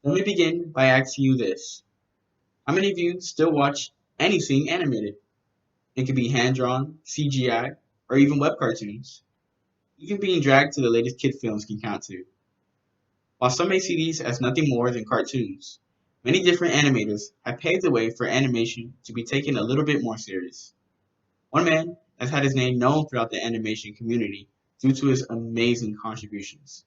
Let me begin by asking you this. How many of you still watch anything animated? It could be hand-drawn, CGI, or even web cartoons. Even being dragged to the latest kid films can count too. While some may see these as nothing more than cartoons, many different animators have paved the way for animation to be taken a little bit more serious. One man has had his name known throughout the animation community due to his amazing contributions.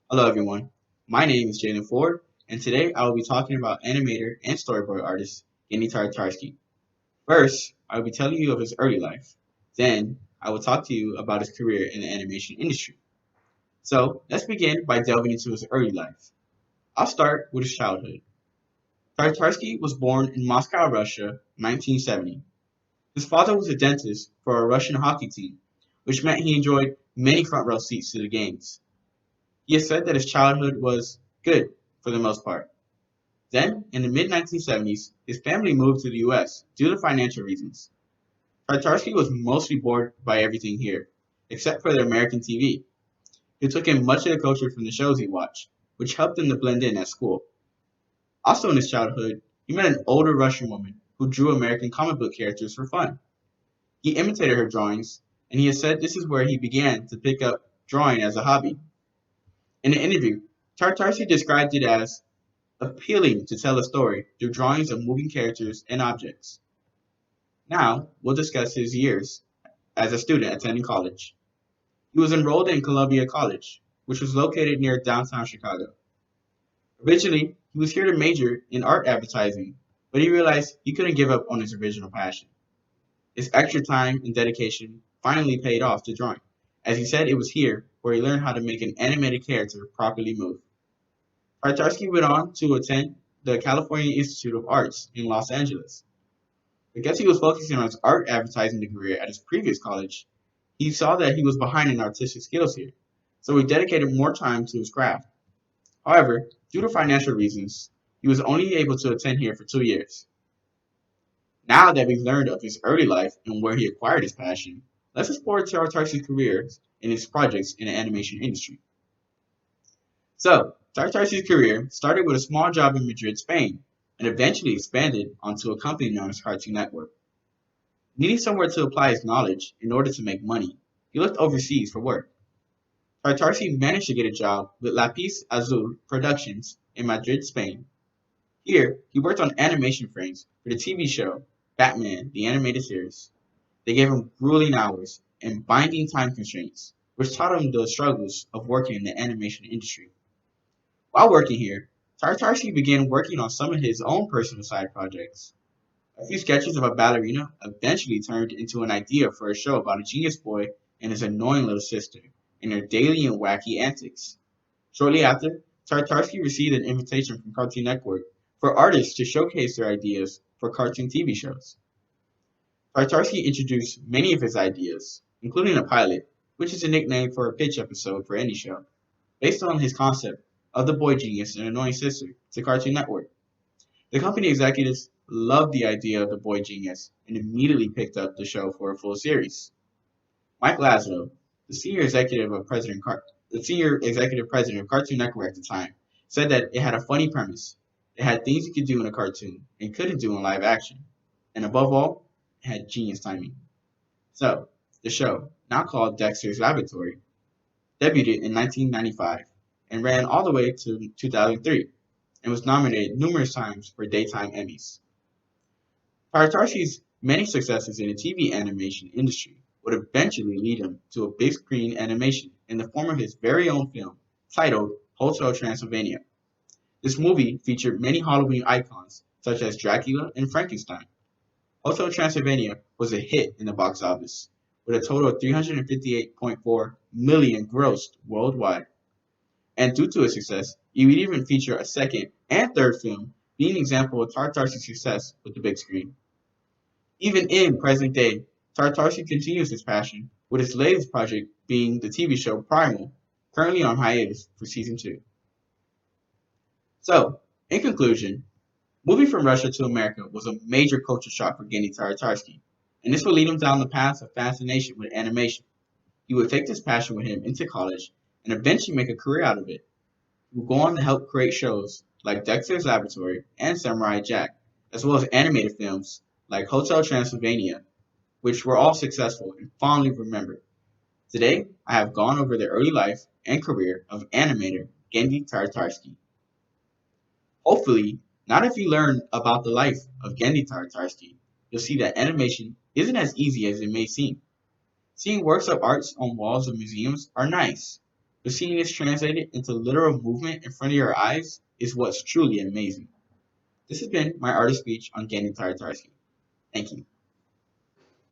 Hello everyone, my name is Jalen Ford, and today I will be talking about animator and storyboard artist Yanni Tartarsky. First, I will be telling you of his early life. Then, I will talk to you about his career in the animation industry. So, let's begin by delving into his early life. I'll start with his childhood. Tartarsky was born in Moscow, Russia, 1970. His father was a dentist for a Russian hockey team, which meant he enjoyed many front row seats to the games. He has said that his childhood was good for the most part. Then, in the mid 1970s, his family moved to the US due to financial reasons. Tartarsky was mostly bored by everything here, except for the American TV. He took in much of the culture from the shows he watched, which helped him to blend in at school. Also in his childhood, he met an older Russian woman who drew American comic book characters for fun. He imitated her drawings, and he has said this is where he began to pick up drawing as a hobby. In an interview, Tartarsky described it as appealing to tell a story through drawings of moving characters and objects. Now, we'll discuss his years as a student attending college. He was enrolled in Columbia College, which was located near downtown Chicago. Originally, he was here to major in art advertising, but he realized he couldn't give up on his original passion. His extra time and dedication finally paid off to drawing, as he said it was here where he learned how to make an animated character properly move. Tartarsky went on to attend the California Institute of Arts in Los Angeles. Because he was focusing on his art advertising career at his previous college, he saw that he was behind in artistic skills here, so he dedicated more time to his craft. However, due to financial reasons, he was only able to attend here for 2 years. Now that we've learned of his early life and where he acquired his passion, let's explore Tartarsky's career and his projects in the animation industry. So, Tartarsky's career started with a small job in Madrid, Spain, and eventually expanded onto a company known as Cartoon Network. Needing somewhere to apply his knowledge in order to make money, he looked overseas for work. Tartarsky managed to get a job with Lapis Azul Productions in Madrid, Spain. Here, he worked on animation frames for the TV show Batman, the animated series. They gave him grueling hours and binding time constraints, which taught him the struggles of working in the animation industry. While working here, Tartarsky began working on some of his own personal side projects. A few sketches of a ballerina eventually turned into an idea for a show about a genius boy and his annoying little sister, and their daily and wacky antics. Shortly after, Tartarsky received an invitation from Cartoon Network for artists to showcase their ideas for cartoon TV shows. Tartarsky introduced many of his ideas, including a pilot, which is a nickname for a pitch episode for any show, based on his concept of the boy genius and annoying sister to Cartoon Network. The company executives loved the idea of the boy genius and immediately picked up the show for a full series. Mike Lazlo, the senior executive president of Cartoon Network at the time, said that it had a funny premise. It had things you could do in a cartoon and couldn't do in live action. And above all, it had genius timing. So, the show, now called Dexter's Laboratory, debuted in 1995 and ran all the way to 2003 and was nominated numerous times for daytime Emmys. Tartarsky's many successes in the TV animation industry would eventually lead him to a big screen animation in the form of his very own film titled Hotel Transylvania. This movie featured many Halloween icons such as Dracula and Frankenstein. Hotel Transylvania was a hit in the box office, with a total of 358.4 million grossed worldwide. And due to its success, it would even feature a second and third film, being an example of Tartarsky's success with the big screen. Even in present day, Tartarsky continues his passion, with his latest project being the TV show Primal, currently on hiatus for season 2. So, in conclusion, moving from Russia to America was a major culture shock for Genndy Tartarsky, and this would lead him down the path of fascination with animation. He would take this passion with him into college and eventually make a career out of it. He would go on to help create shows like Dexter's Laboratory and Samurai Jack, as well as animated films like Hotel Transylvania, which were all successful and fondly remembered. Today, I have gone over the early life and career of animator Gendy Tartarsky. Hopefully, not if you learn about the life of Gendy Tartarsky, you'll see that animation isn't as easy as it may seem. Seeing works of art on walls of museums are nice, but seeing this translated into literal movement in front of your eyes is what's truly amazing. This has been my artist speech on Gendy Tartarsky. Thank you.